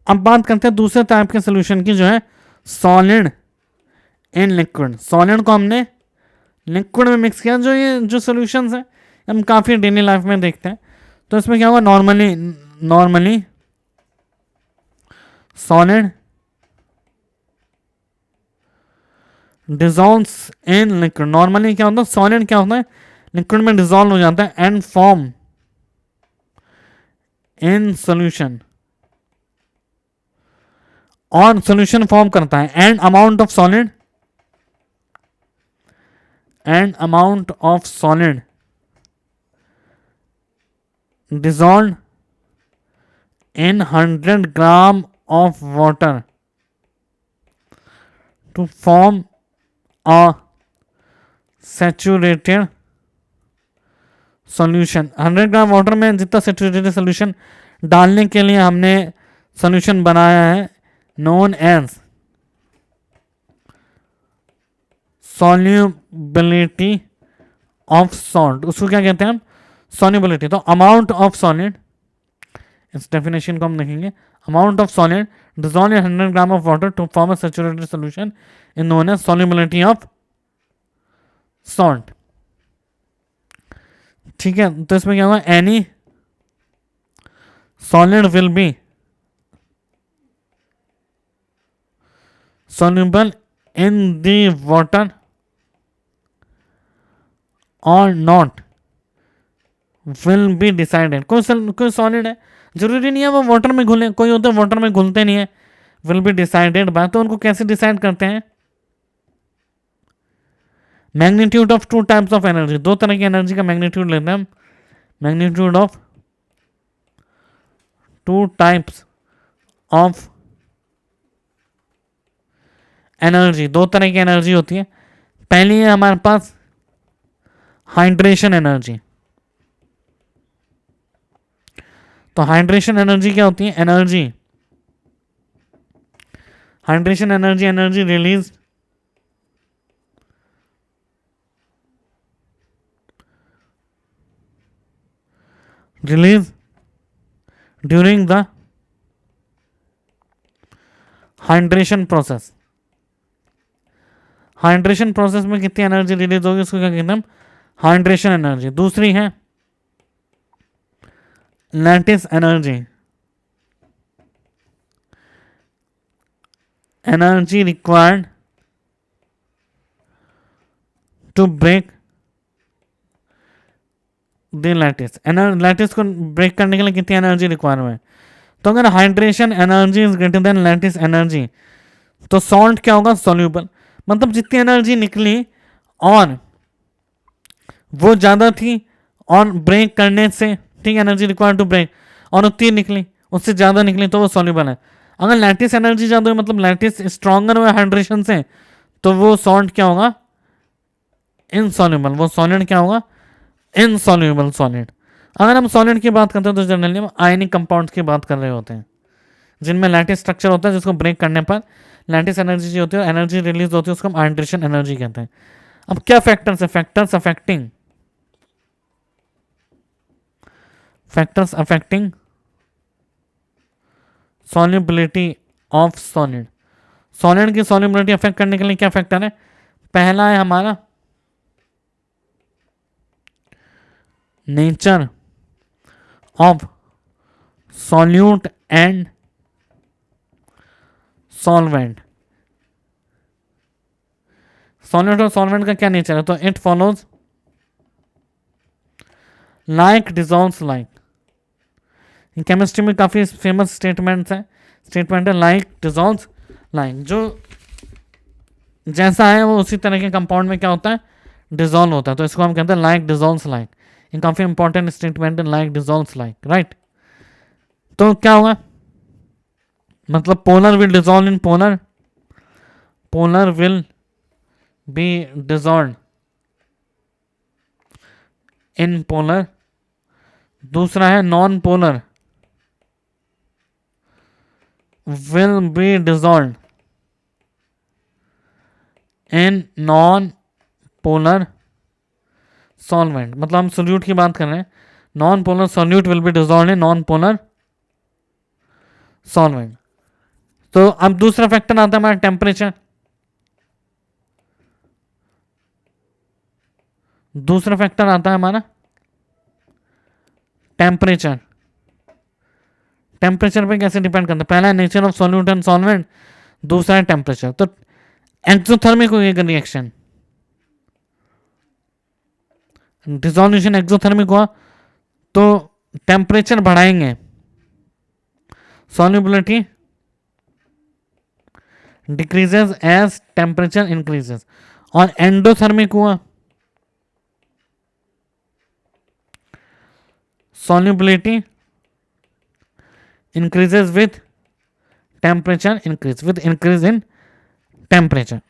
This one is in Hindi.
अब बात करते हैं दूसरे टाइप के सोल्यूशन की, जो है सॉलिड इन लिक्विड। सॉलिड को हमने लिक्विड में मिक्स किया। जो ये जो सोल्यूशंस हैं हम काफ़ी डेली लाइफ में देखते हैं। तो इसमें क्या होगा, normally solid dissolves in liquid. Normally क्या होता है, सॉलिड क्या होता है, लिक्विड में डिजॉल्व हो जाता है एंड फॉर्म इन सोल्यूशन, और सोल्यूशन फॉर्म करता है। And amount of solid dissolved in 100 gram of water to form a saturated solution। 100 gram water में जितना सेचुरेटेड सोल्यूशन डालने के लिए हमने सोल्यूशन बनाया है known as solubility of salt, उसको क्या कहते हैं हम, सॉल्युबिलिटी। तो अमाउंट ऑफ सॉलिड, इस डेफिनेशन को हम देखेंगे, amount of solid dissolve in 100 gram of water to form a saturated solution in known as solubility of salt. ठीक है, तो इसमें क्या होगा, any solid will be soluble in the water or not will be decided। कोई सॉलिड है, जरूरी नहीं है वो वाटर में घुले, कोई होते हैं वाटर में घुलते नहीं है, will be decided by। तो उनको कैसे डिसाइड करते हैं, magnitude of two types of energy, दो तरह की एनर्जी का मैग्नीट्यूड लेते हैं हम, magnitude of two types of energy. दो तरह की एनर्जी होती है। पहली है हमारे पास हाइड्रेशन एनर्जी। तो हाइड्रेशन एनर्जी क्या होती है, hydration energy release during the hydration process. Hydration process में कितनी एनर्जी रिलीज होगी, उसको क्या कहते हैं, हाइड्रेशन एनर्जी। दूसरी है lattice energy required to break the lattice को ब्रेक करने के लिए कितनी एनर्जी रिक्वायर है। तो अगर hydration energy is greater than lattice energy, तो सॉल्ट क्या होगा, सॉल्यूबल। मतलब जितनी एनर्जी निकली और वो ज्यादा थी और ब्रेक करने से, ठीक, एनर्जी रिक्वायर्ड टू ब्रेक, और उतनी निकली, उससे ज्यादा निकली, तो वो सॉल्यूबल है। अगर लैटिस एनर्जी ज्यादा हो, मतलब लैटिस स्ट्रॉन्गर हुआ हाइड्रेशन से, तो वो सॉल्ट क्या होगा, इनसॉल्यूबल। वो सॉलिड क्या होगा, इनसॉल्यूबल सॉलिड। अगर हम सॉलिड की बात करते हैं तो जनरली हम आयनिक कंपाउंड्स की बात कर रहे होते हैं, जिनमें लैटिस स्ट्रक्चर होता है, जिसको ब्रेक करने पर लैटिस एनर्जी जो होती है, एनर्जी रिलीज होती है, उसको हम हाइड्रेशन एनर्जी कहते हैं। अब क्या फैक्टर्स है, factors affecting solubility of solid. Solid की सॉल्युबिलिटी अफेक्ट करने के लिए क्या फैक्टर है, पहला है हमारा nature of solute and solvent. Solute और सॉल्वेंट का क्या नेचर है, तो it follows like dissolves like. Chemistry में काफी फेमस स्टेटमेंट है लाइक डिसॉल्व्स लाइक। जो जैसा है वो उसी तरह के कंपाउंड में क्या होता है, डिसॉल्व होता है। तो इसको हम कहते हैं लाइक डिसॉल्व्स लाइक। ये काफी इंपॉर्टेंट स्टेटमेंट है, लाइक डिसॉल्व्स लाइक, राइट। तो क्या होगा, मतलब polar will dissolve in polar, polar will be dissolve in polar. दूसरा है non polar will be dissolve in non polar solvent. मतलब हम सोल्यूट की बात कर रहे हैं, non polar solute will be dissolve in non polar solvent. तो अब दूसरा फैक्टर आता है हमारा टेम्परेचर। दूसरा फैक्टर आता है हमारा टेम्परेचर। टेम्परेचर पे कैसे डिपेंड करता है? पहला है nature of solute and solvent, दूसरा है टेम्परेचर। तो एक्सोथर्मिक होगी रिएक्शन, डिसोल्यूशन एक्सोथर्मिक हुआ तो टेम्परेचर बढ़ाएंगे, solubility decreases as temperature increases। और एंडोथर्मिक हुआ, solubility increases with temperature increase, with increase in temperature।